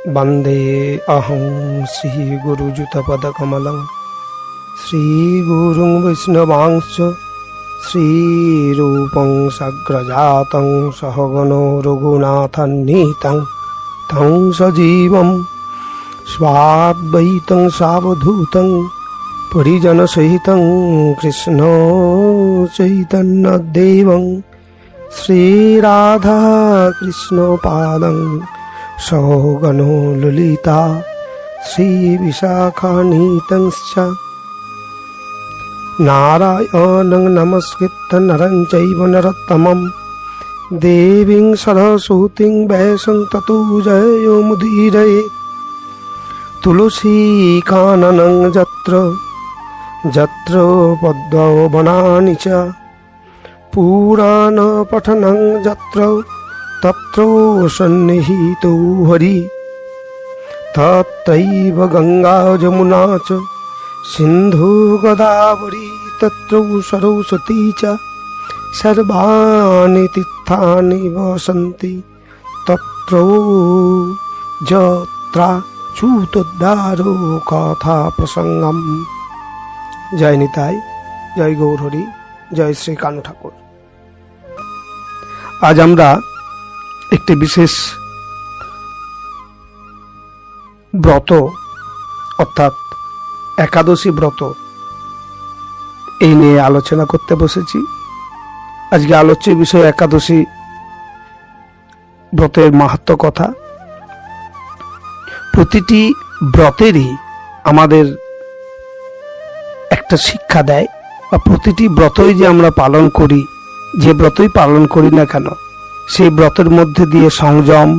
वंदे अहं श्रीगुरुयुतपदकमलं श्रीगुरुं वैष्णवांश्च श्रीरूपं सग्रजातं सहगणो रघुनाथान्वितं तं सजीवं स्वाद्वैतं सावधूतं परिजनसहितं कृष्ण चैतन्यदेवं श्रीराधा कृष्णपादं सहगणो ललिता श्रीविशाखान्वितंश्च नारायणं नमस्कृत्य नरं चैव नरोत्तमं देवीं सरस्वतीं वैसं ततो जयोमुदीरयेत् तुलसीकाननं यत्र यत्र पद्मो वनानि च पुराणपठनं यत्र तत्र सन्निहितो हरि तत्रैव गंगा जमुना च सिन्धु गोदावरी तत्र सरस्वती च सर्वाणि तीर्थानि वसन्ति तत्र यत्राच्युतोद्धारो कथा प्रसंगम। जय निताई, जय गौर हरि, जय श्री कानु ठाकुर। आज আমরা একটি বিশেষ ব্রত অর্থাৎ একাদশী ব্রত এই নিয়ে আলোচনা করতে বসেছি। আজকে আলোচ্য বিষয় একাদশী ব্রতের মাহাত্ম্য কথা। প্রতিটি ব্রতেরই আমাদের একটা শিক্ষা দেয়, বা প্রতিটি ব্রতই যে আমরা পালন করি, যে ব্রতই পালন করি না কেন, সেই ব্রতের মধ্যে দিয়ে সংযম,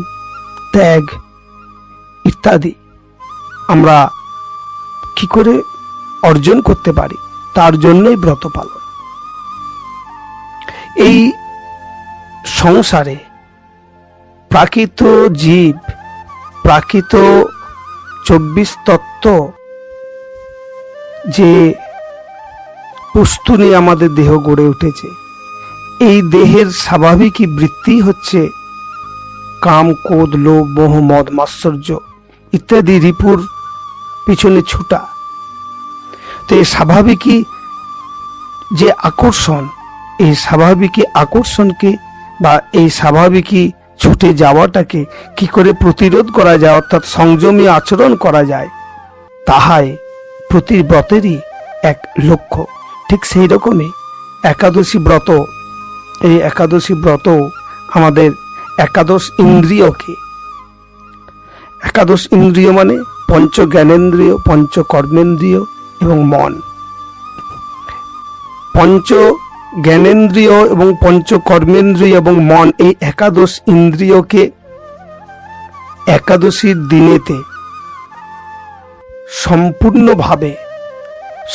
ত্যাগ ইত্যাদি আমরা কি করে অর্জন করতে পারি, তার জন্যই ব্রত পালন। এই সংসারে প্রাকৃত জীব, প্রাকৃত 24 তত্ত্ব যে বস্তু নিয়ে আমাদের দেহ গড়ে উঠেছে, এই দেহের স্বাভাবিক বৃত্তি হচ্ছে কাম, ক্রোধ, লোভ, মোহ, মদ, মাৎসর্য ইত্যাদি রিপুর পিছনে ছুটা। তো এই স্বাভাবিকই যে আকর্ষণ, এই স্বাভাবিকই আকর্ষণকে বা এই স্বাভাবিকই ছুটে যাওয়াটাকে কি করে প্রতিরোধ করা যায়, অর্থাৎ সংযমী আচরণ করা যায়, তাহাই প্রতি ব্রতেরই এক লক্ষ্য। ঠিক সেই রকমই একাদশী ব্রত, এই একাদশী ব্রত আমাদের একাদশ ইন্দ্রিয়কে, একাদশ ইন্দ্রিয় মানে পঞ্চ জ্ঞানেন্দ্রিয়, পঞ্চ কর্মেন্দ্রিয় এবং মন। পঞ্চ জ্ঞানেন্দ্রিয় এবং পঞ্চ কর্মেন্দ্রিয় এবং মন, এই একাদশ ইন্দ্রিয়কে একাদশীর দিনেতে সম্পূর্ণভাবে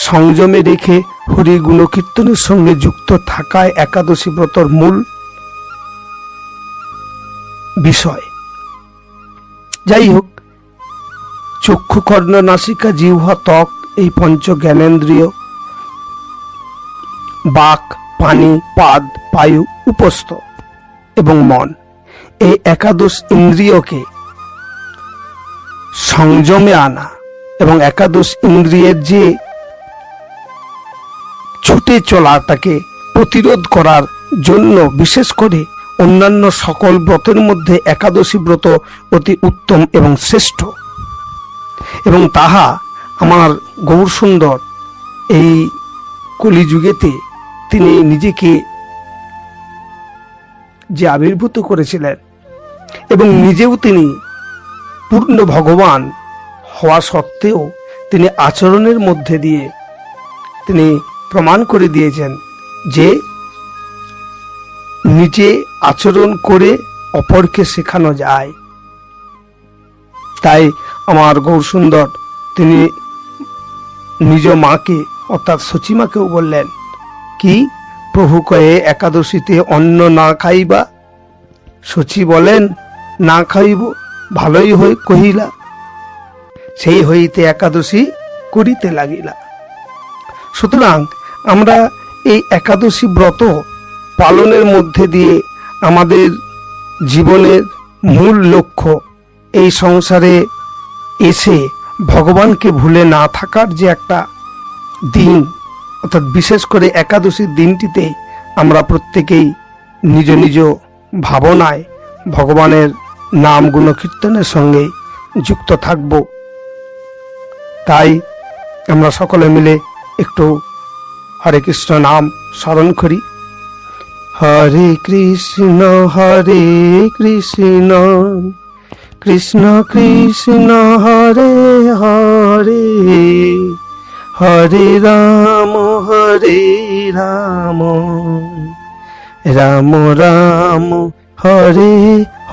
সংযমে রেখে হরি গুণকীর্তনের সঙ্গে যুক্ত থাকায় একাদশী ব্রতর মূল বিষয়। যাই হোক, চক্ষু, কর্ণ, নাসিকা, জিহ্বা, ত্বক এই পঞ্চ জ্ঞানেন্দ্রিয়, বাক, পানি, পাদ, বায়ু, উপস্থ এবং মন, এই একাদশ ইন্দ্রিয়কে সংযমে আনা এবং একাদশ ইন্দ্রিয়ের যে ছুটে চলাটাকে প্রতিরোধ করার জন্য বিশেষ করে অন্যান্য সকল ব্রতের মধ্যে একাদশী ব্রত অতি উত্তম এবং শ্রেষ্ঠ। এবং তাহা আমার গৌরসুন্দর এই কলিযুগেতে তিনি নিজেকে যে আবির্ভূত করেছিলেন এবং নিজেও তিনি পূর্ণ ভগবান হওয়া সত্ত্বেও তিনি আচরণের মধ্যে দিয়ে তিনি প্রমাণ করে দিয়েছেন যে নিজে আচরণ করে অপরকে শেখানো যায়। তাই আমার গৌরসুন্দর তিনি নিজ মাকে অর্থাৎ সচিমাকেও বললেন কি, প্রভু কয়ে একাদশীতে অন্ন না খাইবা। সচি বলেন, না খাইব, ভালোই হই কহিলা। সেই হইতে একাদশী করিতে লাগিলা। সুতরাং আমরা এই একাদশী ব্রত পালনের মধ্যে দিয়ে আমাদের জীবনের মূল লক্ষ্য এই সংসারে এসে ভগবানকে ভুলে না থাকার যে একটা দিন, অর্থাৎ বিশেষ করে একাদশীর দিনটিতে আমরা প্রত্যেকেই নিজ নিজ ভাবনায় ভগবানের নাম গুণকীর্তনের সঙ্গে যুক্ত থাকব। তাই আমরা সকলে মিলে একটু হরে কৃষ্ণ নাম স্মরণ করি। হরে কৃষ্ণ কৃষ্ণ কৃষ্ণ হরে হরে, হরে রাম রাম রাম হরে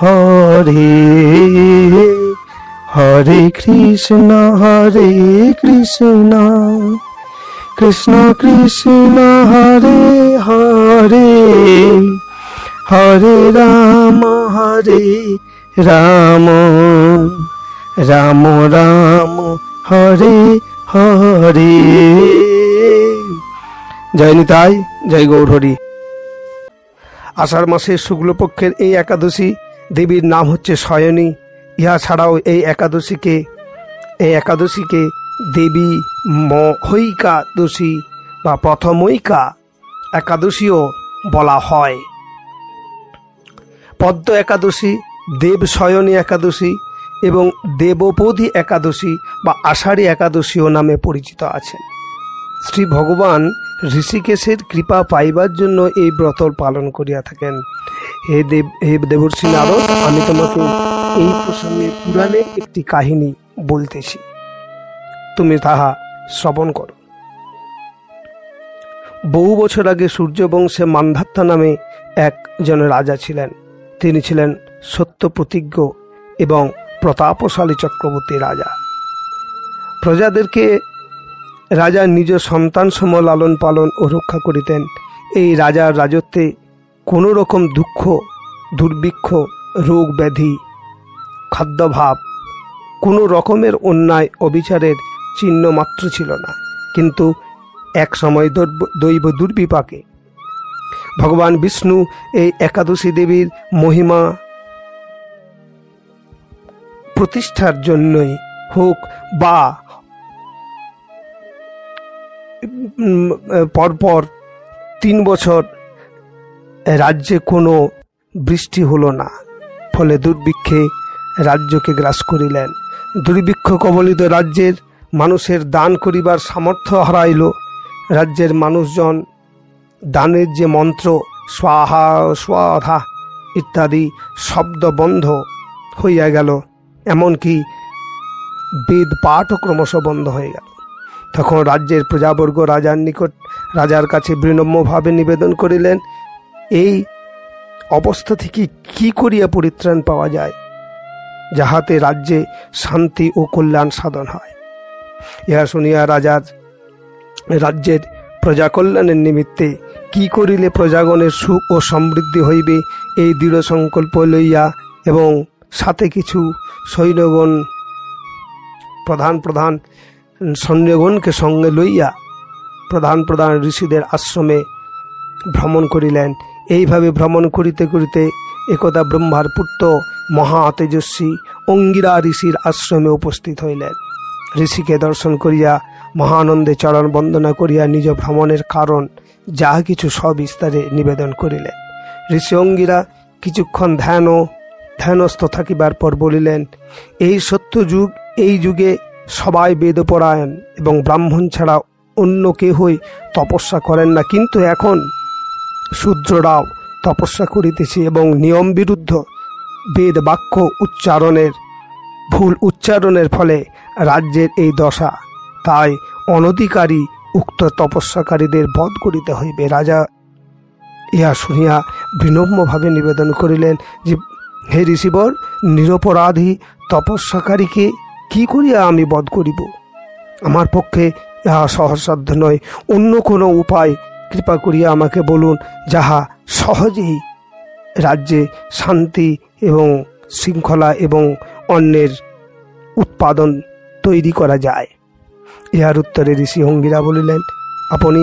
হরে, হরে কৃষ্ণ কৃষ্ণ কৃষ্ণ হরে হরে, হরে রাম রাম রাম হরে হরে। জয় নিতাই, জয় গৌর হরি। আষাঢ় মাসের শুক্লপক্ষের এই একাদশী দেবীর নাম হচ্ছে শয়নী। ইহা ছাড়াও এই একাদশীকে দেবী মহৈকাদশী বা প্রথমৈকা একাদশীও বলা হয়। পদ্ম একাদশী, দেব শয়নী একাদশী এবং দেবপদী একাদশী বা আষাঢ়ী একাদশীও নামে পরিচিত আছেন। শ্রী ভগবান ঋষিকেশের কৃপা পাইবার জন্য এই ব্রত পালন করিয়া থাকেন। হে দেবর্ষি নারদ, আমি তোমাকে এই প্রসঙ্গে পুরাণে একটি কাহিনী বলতেছি, তুমি তাহা শ্রবণ করো। বহু বছর আগে সূর্যবংশে মান্ধাত্তা নামে একজন রাজা ছিলেন। তিনি ছিলেন সত্য প্রতিজ্ঞ এবং প্রতাপশালী চক্রবর্তী রাজা। প্রজাদেরকে রাজা নিজ সন্তান সম লালন পালন ও রক্ষা করিতেন। এই রাজার রাজত্বে কোনো রকম দুঃখ, দুর্ভিক্ষ, রোগ ব্যাধি, খাদ্যাভাব, কোনো রকমের অন্যায় অবিচারের চিহ্ন মাত্র ছিল না। কিন্তু এক সময় দৈব দুর্বিপাকে ভগবান বিষ্ণু এই একাদশী দেবীর মহিমা প্রতিষ্ঠার জন্যই হোক বা পরপর 3 বছর রাজ্যে কোনো বৃষ্টি হলো না, ফলে দুর্ভিক্ষে রাজ্যকে গ্রাস করিলেন। দুর্ভিক্ষ কবলিত রাজ্যের মানুষের দান করিবার সামর্থ্য হারাইল। রাজ্যের মানুষজন দানের যে মন্ত্র স্বাহা স্বাধা ইত্যাদি শব্দ বন্ধ হইয়া গেল, এমনকি বেদ পাঠও ক্রমশ বন্ধ হয়ে গেল। তখন রাজ্যের প্রজাবর্গ রাজার কাছে বিনম্রভাবে নিবেদন করিলেন, এই অবস্থা থেকে কি করিয়া পরিত্রাণ পাওয়া যায়, যাহাতে রাজ্যে শান্তি ও কল্যাণ সাধন হয়। ইহা শুনিয়া রাজ্যের প্রজা কল্যাণের নিমিত্তে কি করিলে প্রজাগণের সুখ ও সমৃদ্ধি হইবে, এই দৃঢ় সংকল্প লইয়া এবং সাথে কিছু সৈন্যগণ প্রধান সৈন্যগণকে সঙ্গে লইয়া প্রধান ঋষিদের আশ্রমে ভ্রমণ করিলেন। এইভাবে ভ্রমণ করিতে করিতে একদা ব্রহ্মার পুত্র মহা তেজস্বী অঙ্গিরা ঋষির আশ্রমে উপস্থিত হইলেন। ঋষিকে দর্শন করিয়া মহানন্দে চরণ বন্দনা করিয়া নিজ ভ্রমণের কারণ যাহা কিছু সবিস্তারে নিবেদন করিলেন। ঋষি অঙ্গিরা কিছুক্ষণ ধ্যানস্থ থাকিবার পর বলিলেন, এই সত্য যুগ, এই যুগে সবাই বেদপরায়ণ এবং ব্রাহ্মণ ছাড়া অন্য কেহই তপস্যা করেন না, কিন্তু এখন শূদ্ররাও তপস্যা করিতেছে এবং নিয়ম বিরুদ্ধ বেদ বাক্য ভুল উচ্চারণের ফলে রাজ্যের এই দশা। তাই অনধিকারী উক্ত তপস্যাকারীদের বধ করিতে হইবে। রাজা ইহা শুনিয়া বিনম্রভাবে নিবেদন করিলেন যে, হে ঋষিবর, নিরপরাধী তপস্যাকারীকে কি করিয়া আমি বধ করিব? আমার পক্ষে ইহা সহজসাধ্য নয়। অন্য কোনো উপায় কৃপা করিয়া আমাকে বলুন, যাহা সহজেই রাজ্যে শান্তি এবং শৃঙ্খলা এবং অন্যের উৎপাদন তৈরি করা যায়। ইহার উত্তরে ঋষি অঙ্গিরা বলিলেন, আপনি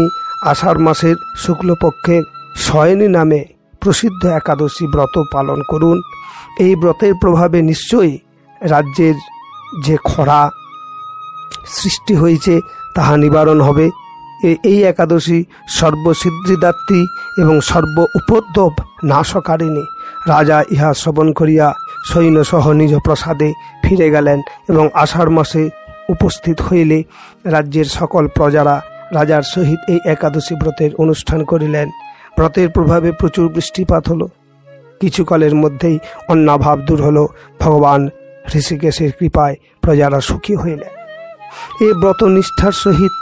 আষাঢ় মাসের শুক্লপক্ষের শয়নী নামে প্রসিদ্ধ একাদশী ব্রত পালন করুন। এই ব্রতের প্রভাবে নিশ্চয়ই রাজ্যের যে খরা সৃষ্টি হয়েছে তাহা নিবারণ হবে। এই একাদশী সর্বসিদ্ধিদাত্রী এবং সর্ব উপদ্রব নাশকারিণী। রাজা ইহা শ্রবণ করিয়া সৈন্যসহ নিজ প্রসাদে ফিরে গেলেন এবং আষাঢ় মাসে উপস্থিত হইলে রাজ্যের সকল প্রজারা রাজার সহিত এই একাদশী ব্রতের অনুষ্ঠান করিলেন। ব্রতের প্রভাবে প্রচুর বৃষ্টিপাত হলো। কিছুকালের মধ্যেই অন্নাভাব দূর হলো। ভগবান ঋষিকেশের কৃপায় প্রজারা সুখী হইলেন। এই ব্রত নিষ্ঠার সহিত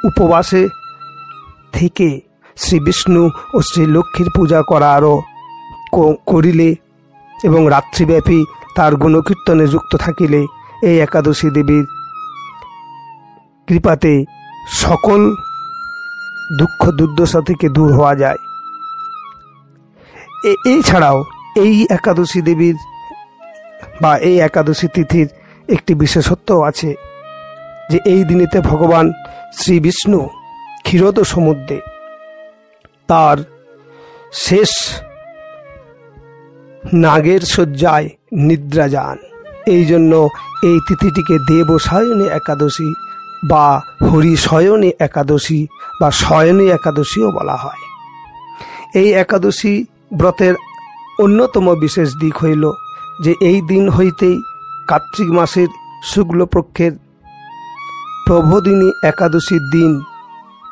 উপবাসে থেকে শ্রী বিষ্ণু ও শ্রী লক্ষ্মীর পূজা করা আরও করিলে এবং রাত্রিব্যাপী তার গুণকীর্তনে যুক্ত থাকিলে এই একাদশী দেবীর কৃপাতে সকল দুঃখ দুর্দশা থেকে দূর হওয়া যায়। এছাড়াও এই একাদশী দেবীর বা এই একাদশী তিথির একটি বিশেষত্ব আছে যে এই দিনেতে ভগবান শ্রী বিষ্ণু ক্ষীরোদ সমুদ্রে তার শেষ নাগের শয্যায় নিদ্রা যান। এই জন্য এই তিথিটিকে দেবশয়নী একাদশী বা হরিশয়নী একাদশী বা শয়নী একাদশীও বলা হয়। এই একাদশী ব্রতের অন্যতম বিশেষ দিক হইল যে এই দিন হইতেই কার্তিক মাসের শুক্লপক্ষের প্রবোধিনী একাদশীর দিন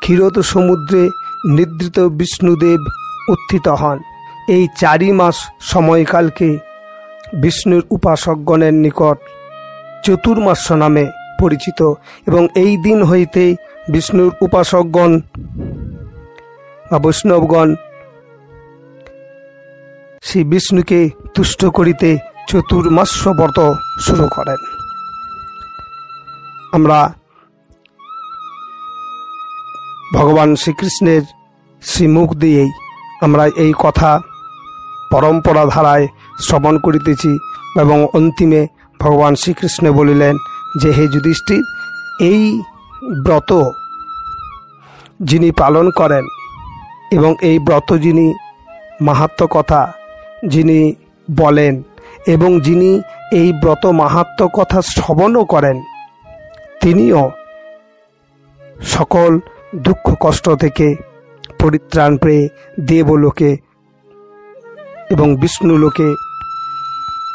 ক্ষীরোদ সমুদ্রে নিদ্রিত বিষ্ণুদেব উত্থিত হন। এই 4 মাস সময়কালকে বিষ্ণুর উপাসকগণের নিকট চতুর্মাস নামে পরিচিত এবং এই দিন হইতে বিষ্ণুর উপাসকগণ বা বৈষ্ণবগণ শ্রী বিষ্ণুকে তুষ্ট করিতে চতুর্মাস ব্রত শুরু করেন। আমরা ভগবান শ্রীকৃষ্ণের শ্রীমুখ দিয়েই আমরা এই কথা পরম্পরা ধারায় শ্রবণ করিতেছি এবং অন্তিমে ভগবান শ্রীকৃষ্ণ বলিলেন যে হে যুধিষ্ঠির, এই ব্রত যিনি পালন করেন এবং এই ব্রত যিনি মাহাত্ম্য কথা যিনি বলেন এবং যিনি এই ব্রত মাহাত্ম্য কথা শ্রবণও করেন, তিনিও সকল দুঃখ কষ্ট থেকে পরিত্রাণ পেয়ে দেবলোকে এবং বিষ্ণুলোকে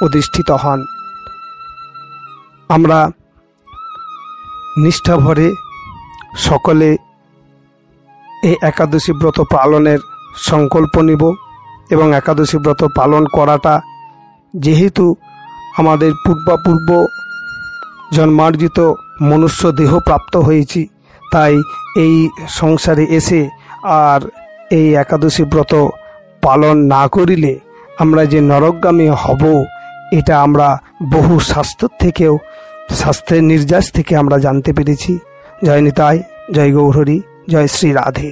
অধিষ্ঠিত হন। আমরা নিষ্ঠাভরে সকলে এই একাদশী ব্রত পালনের সংকল্প নিব এবং একাদশী ব্রত পালন করাটা যেহেতু আমাদের পূর্ব জন্মার্জিত মনুষ্য দেহ প্রাপ্ত হয়েছি, তাই এই সংসারে এসে আর এই একাদশী ব্রত পালন না করিলে আমরা যে নরকগামী হব এটা আমরা বহু শাস্ত্রের নির্যাস থেকে আমরা জানতে পেরেছি। জয় নিতাই, জয় গৌরহরি, জয় শ্রী রাধে।